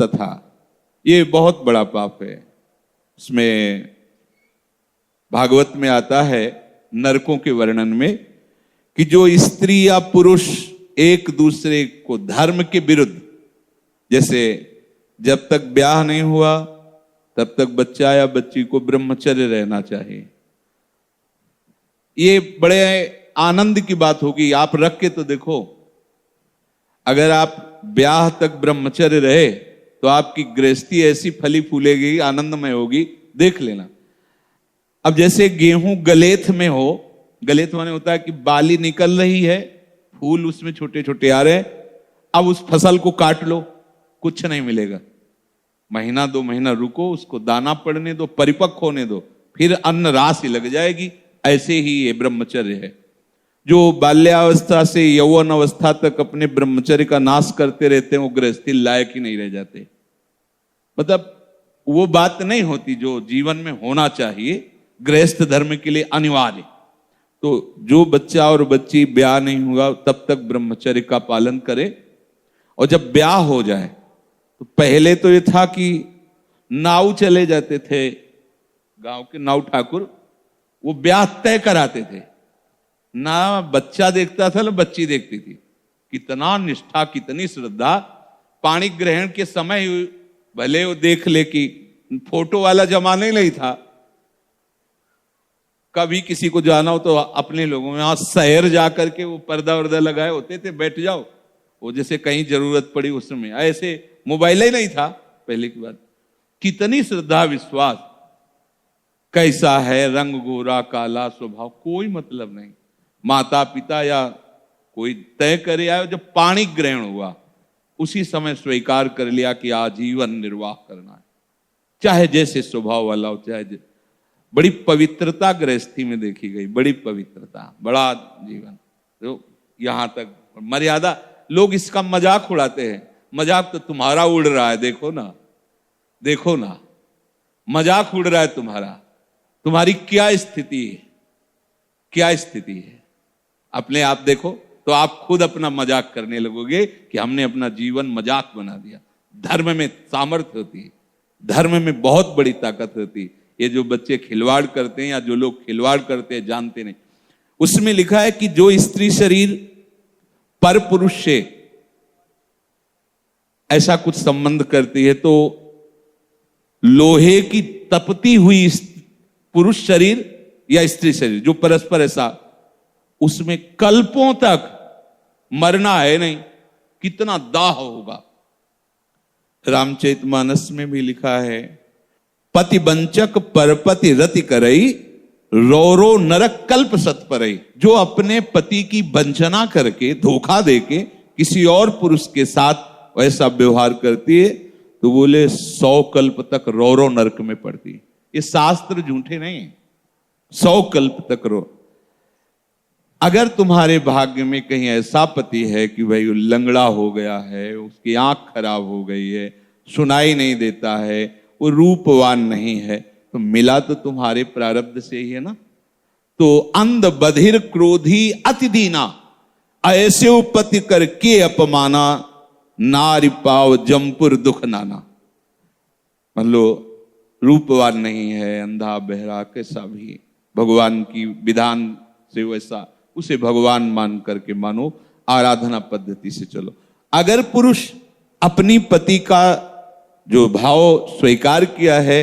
तथा, ये बहुत बड़ा पाप है। इसमें भागवत में आता है नरकों के वर्णन में कि जो स्त्री या पुरुष एक दूसरे को धर्म के विरुद्ध, जैसे जब तक ब्याह नहीं हुआ तब तक बच्चा या बच्ची को ब्रह्मचर्य रहना चाहिए। ये बड़े आनंद की बात होगी। आप रख के तो देखो, अगर आप ब्याह तक ब्रह्मचर्य रहे तो आपकी गृहस्थी ऐसी फली फूलेगी, आनंदमय होगी, देख लेना। अब जैसे गेहूं गलेथ में हो, गलेथ माने होता है कि बाली निकल रही है, फूल उसमें छोटे छोटे आ रहे हैं, अब उस फसल को काट लो, कुछ नहीं मिलेगा। महीना 2 महीना रुको, उसको दाना पड़ने दो, परिपक्व होने दो, फिर अन्न राशि लग जाएगी। ऐसे ही ये ब्रह्मचर्य है। जो बाल्यावस्था से यौवन अवस्था तक अपने ब्रह्मचर्य का नाश करते रहते हैं, वो गृहस्थी लायक ही नहीं रह जाते। मतलब वो बात नहीं होती जो जीवन में होना चाहिए, गृहस्थ धर्म के लिए अनिवार्य। तो जो बच्चा और बच्ची ब्याह नहीं हुआ तब तक ब्रह्मचर्य का पालन करे, और जब ब्याह हो जाए तो पहले तो ये था कि नाऊ चले जाते थे, गांव के नाऊ ठाकुर, वो ब्याह तय कराते थे। ना बच्चा देखता था ना बच्ची देखती थी। कितना निष्ठा, कितनी श्रद्धा। पाणी ग्रहण के समय भले वो देख ले कि फोटो वाला जमाना ही नहीं था, कभी किसी को जाना हो तो अपने लोगों में यहां शहर जाकर के वो पर्दा वर्दा लगाए होते थे, बैठ जाओ, वो जैसे कहीं जरूरत पड़ी उस समय। ऐसे मोबाइल ही नहीं था पहले की बात। कितनी श्रद्धा विश्वास, कैसा है, रंग गोरा काला स्वभाव, कोई मतलब नहीं। माता पिता या कोई तय करे आए, जब पाणी ग्रहण हुआ उसी समय स्वीकार कर लिया कि आजीवन निर्वाह करना है, चाहे जैसे स्वभाव वाला हो, चाहे बड़ी पवित्रता गृहस्थी में देखी गई, बड़ी पवित्रता, बड़ा जीवन। तो यहां तक मर्यादा, लोग इसका मजाक उड़ाते हैं। मजाक तो तुम्हारा उड़ रहा है, देखो ना, देखो ना, मजाक उड़ रहा है तुम्हारा। तुम्हारी क्या स्थिति है, क्या स्थिति है, अपने आप देखो तो आप खुद अपना मजाक करने लगोगे कि हमने अपना जीवन मजाक बना दिया। धर्म में सामर्थ्य होती है, धर्म में बहुत बड़ी ताकत होती है। ये जो बच्चे खिलवाड़ करते हैं या जो लोग खिलवाड़ करते हैं जानते नहीं। उसमें लिखा है कि जो स्त्री शरीर पर पुरुष से ऐसा कुछ संबंध करती है तो लोहे की तपती हुई पुरुष शरीर या स्त्री शरीर जो परस्पर ऐसा, उसमें कल्पों तक मरना है नहीं। कितना दाह होगा। रामचरितमानस में भी लिखा है, पति बंचक परपति रति करई, रौरो नरक कल्प सत परई। जो अपने पति की वंचना करके, धोखा देके किसी और पुरुष के साथ वैसा व्यवहार करती है तो बोले 100 कल्प तक रौरो नरक में पड़ती है। ये शास्त्र झूठे नहीं है। 100 कल्प तक रो। अगर तुम्हारे भाग्य में कहीं ऐसा पति है कि भाई वो लंगड़ा हो गया है, उसकी आंख खराब हो गई है, सुनाई नहीं देता है, वो रूपवान नहीं है, तो मिला तो तुम्हारे प्रारब्ध से ही है ना। तो अंध बधिर क्रोधी अति दीना, ऐसे उपति करके अपमाना, नारी पाव जमपुर दुख नाना। मान लो रूपवान नहीं है, अंधा बहरा कैसा भी, भगवान की विधान से वैसा, उसे भगवान मान करके मानो, आराधना पद्धति से चलो। अगर पुरुष अपनी पति का जो भाव स्वीकार किया है